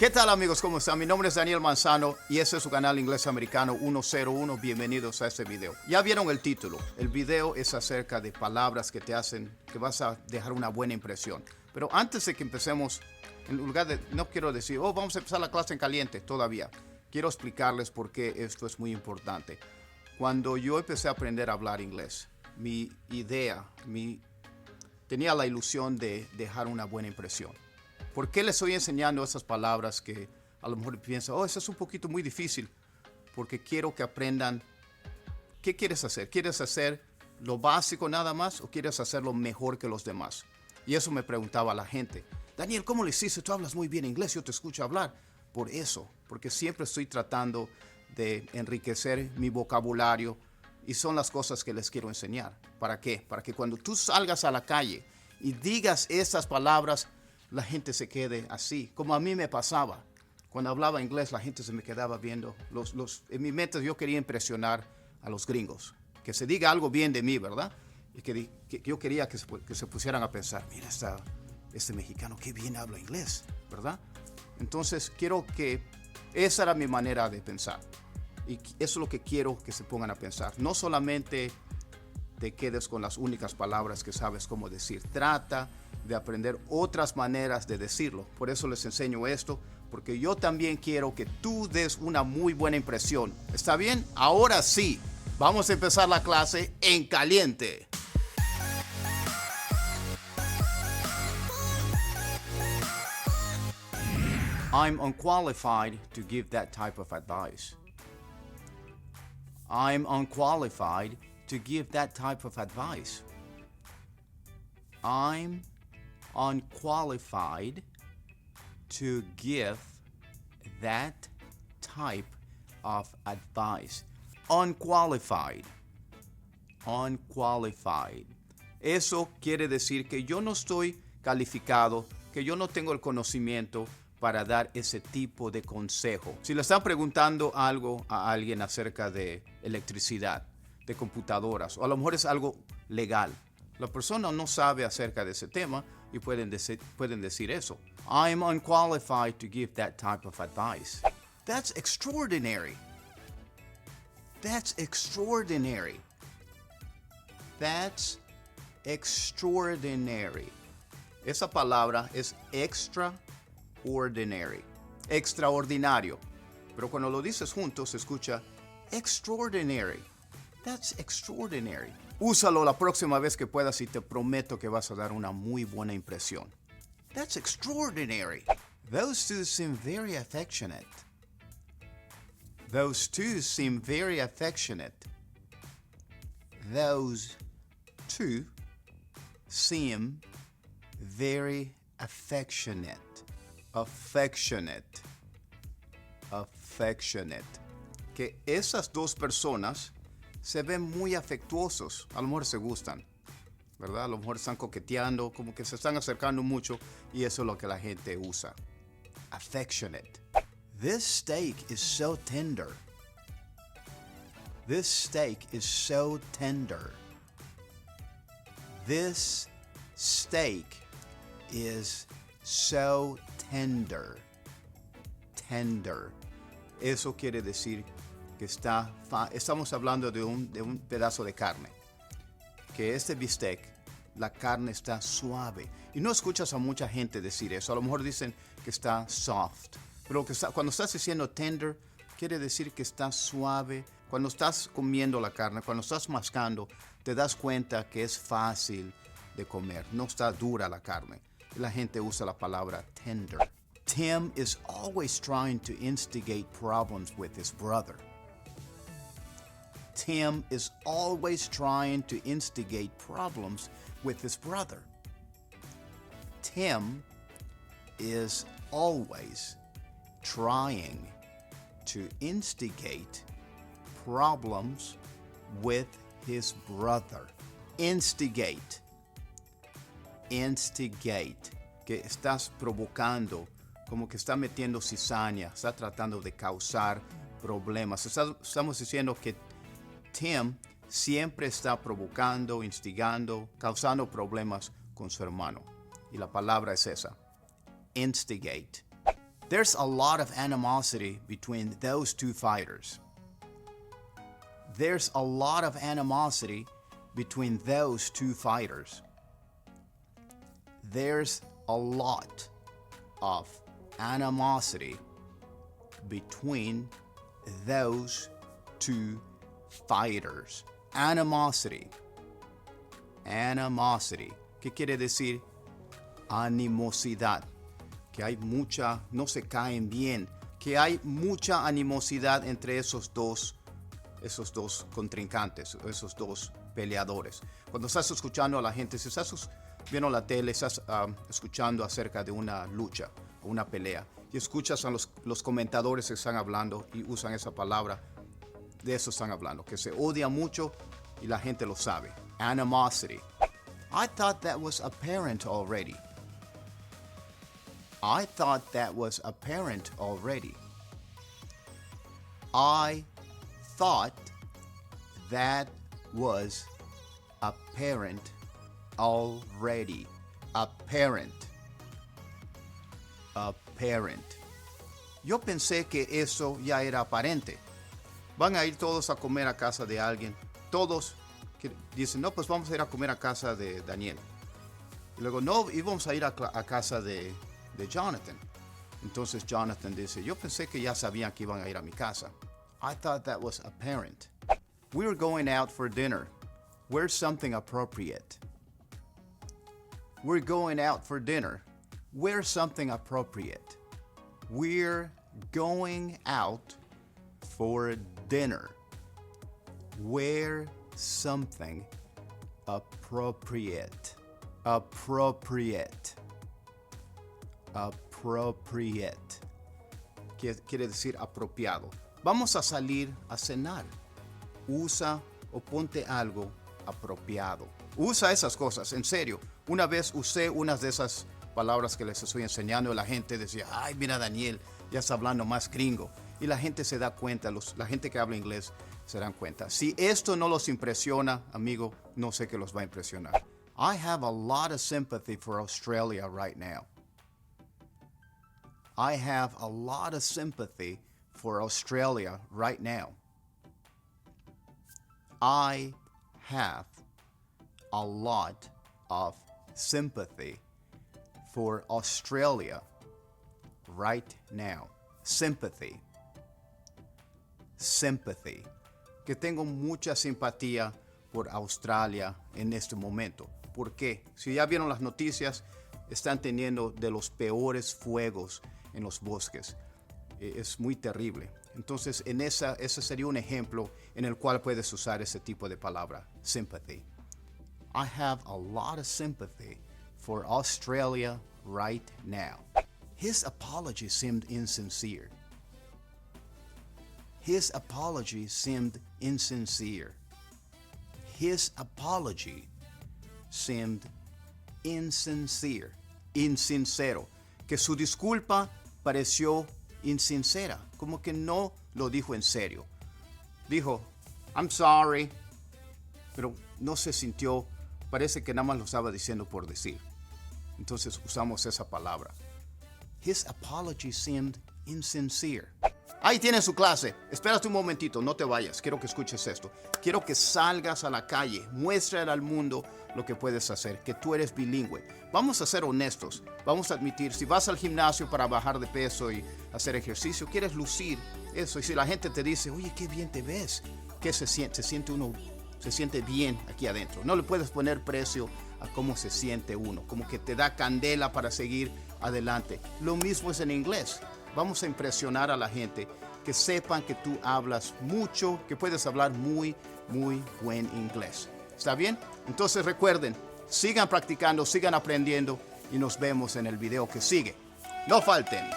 ¿Qué tal amigos? ¿Cómo están? Mi nombre es Daniel Manzano y este es su canal Inglés Americano 101. Bienvenidos a este video. Ya vieron el título. El video es acerca de palabras que te hacen, que vas a dejar una buena impresión. Pero antes de que empecemos, en lugar de, no quiero decir, vamos a empezar la clase en caliente todavía. Quiero explicarles por qué esto es muy importante. Cuando yo empecé a aprender a hablar inglés, mi idea, tenía la ilusión de dejar una buena impresión. ¿Por qué les estoy enseñando esas palabras que a lo mejor piensan, eso es un poquito muy difícil? Porque quiero que aprendan. ¿Qué quieres hacer? ¿Quieres hacer lo básico nada más o quieres hacerlo mejor que los demás? Y eso me preguntaba la gente. Daniel, ¿cómo le hiciste? Tú hablas muy bien inglés, yo te escucho hablar. Por eso, porque siempre estoy tratando de enriquecer mi vocabulario y son las cosas que les quiero enseñar. ¿Para qué? Para que cuando tú salgas a la calle y digas esas palabras, la gente se quede así, como a mí me pasaba. Cuando hablaba inglés, la gente se me quedaba viendo. En mi mente yo quería impresionar a los gringos. Que se diga algo bien de mí, ¿verdad? Y que yo quería que se pusieran a pensar, mira, este mexicano, qué bien habla inglés, ¿verdad? Entonces, quiero que esa era mi manera de pensar. Y eso es lo que quiero que se pongan a pensar. No solamente te quedes con las únicas palabras que sabes cómo decir. Trata de aprender otras maneras de decirlo. Por eso les enseño esto, porque yo también quiero que tú des una muy buena impresión. ¿Está bien? Ahora sí, vamos a empezar la clase en caliente. I'm unqualified to give that type of advice. I'm unqualified to give that type of advice. I'm unqualified to give that type of advice. Unqualified. Unqualified. Eso quiere decir que yo no estoy calificado, que yo no tengo el conocimiento para dar ese tipo de consejo. Si le están preguntando algo a alguien acerca de electricidad, de computadoras, o a lo mejor es algo legal, la persona no sabe acerca de ese tema y pueden decir eso. I'm unqualified to give that type of advice. That's extraordinary. That's extraordinary. That's extraordinary. Esa palabra es extraordinary. Extraordinario. Pero cuando lo dices juntos se escucha extraordinary. That's extraordinary. Úsalo la próxima vez que puedas y te prometo que vas a dar una muy buena impresión. That's extraordinary. Those two seem very affectionate. Those two seem very affectionate. Those two seem very affectionate. Affectionate. Affectionate. Que esas dos personas se ven muy afectuosos. A lo mejor se gustan, ¿verdad? A lo mejor están coqueteando, como que se están acercando mucho y eso es lo que la gente usa. Affectionate. This steak is so tender. This steak is so tender. This steak is so tender. Tender. Eso quiere decir que estamos hablando de un pedazo de carne. Que este bistec, la carne está suave. Y no escuchas a mucha gente decir eso. A lo mejor dicen que está soft. Pero cuando estás diciendo tender, quiere decir que está suave. Cuando estás comiendo la carne, cuando estás mascando, te das cuenta que es fácil de comer. No está dura la carne. Y la gente usa la palabra tender. Tim is always trying to instigate problems with his brother. Tim is always trying to instigate problems with his brother. Tim is always trying to instigate problems with his brother. Instigate. Instigate. Que estás provocando, como que está metiendo cizaña, está tratando de causar problemas. Estamos diciendo que Tim siempre está provocando, instigando, causando problemas con su hermano. Y la palabra es esa. Instigate. There's a lot of animosity between those two fighters. There's a lot of animosity between those two fighters. There's a lot of animosity between those two fighters. Animosity. Animosity. ¿Qué quiere decir? Animosidad. Que hay mucha, no se caen bien. Que hay mucha animosidad entre esos dos contrincantes, esos dos peleadores. Cuando estás escuchando a la gente, si estás viendo la tele, estás escuchando acerca de una lucha o una pelea y escuchas a los comentadores que están hablando y usan esa palabra, de eso están hablando, que se odia mucho y la gente lo sabe. Animosity. I thought that was apparent already. I thought that was apparent already. I thought that was apparent already. Apparent. Apparent. Yo pensé que eso ya era aparente. Van a ir todos a comer a casa de alguien. Todos dicen, no, pues vamos a ir a comer a casa de Daniel. Y luego, no, íbamos a ir a casa de Jonathan. Entonces Jonathan dice, yo pensé que ya sabían que iban a ir a mi casa. I thought that was apparent. We're going out for dinner. Where's something appropriate? We're going out for dinner. Where's something appropriate? We're going out for dinner. Wear something appropriate. Appropriate. Appropriate. Quiere decir apropiado. Vamos a salir a cenar. Usa o ponte algo apropiado. Usa esas cosas, en serio. Una vez usé unas de esas palabras que les estoy enseñando y la gente decía, ay, mira Daniel, ya está hablando más gringo. Y la gente se da cuenta, la gente que habla inglés se dan cuenta. Si esto no los impresiona, amigo, no sé qué los va a impresionar. I have a lot of sympathy for Australia right now. I have a lot of sympathy for Australia right now. I have a lot of sympathy for Australia right now. Sympathy. Sympathy. Que tengo mucha simpatía por Australia en este momento. ¿Por qué? Si ya vieron las noticias, están teniendo de los peores fuegos en los bosques. Es muy terrible. Entonces, ese sería un ejemplo en el cual puedes usar ese tipo de palabra, sympathy. I have a lot of sympathy for Australia right now. His apology seemed insincere. His apology seemed insincere. His apology seemed insincere. Insincero. Que su disculpa pareció insincera. Como que no lo dijo en serio. Dijo, I'm sorry. Pero no se sintió, parece que nada más lo estaba diciendo por decir. Entonces usamos esa palabra. His apology seemed insincere. Ahí tiene su clase. Espérate un momentito, no te vayas. Quiero que escuches esto. Quiero que salgas a la calle, muéstrale al mundo lo que puedes hacer, que tú eres bilingüe. Vamos a ser honestos. Vamos a admitir, si vas al gimnasio para bajar de peso y hacer ejercicio, quieres lucir eso. Y si la gente te dice, oye, qué bien te ves, ¿qué se siente? Se siente bien aquí adentro. No le puedes poner precio a cómo se siente uno, como que te da candela para seguir adelante. Lo mismo es en inglés. Vamos a impresionar a la gente, que sepan que tú hablas mucho, que puedes hablar muy, muy buen inglés. ¿Está bien? Entonces recuerden, sigan practicando, sigan aprendiendo y nos vemos en el video que sigue. No falten.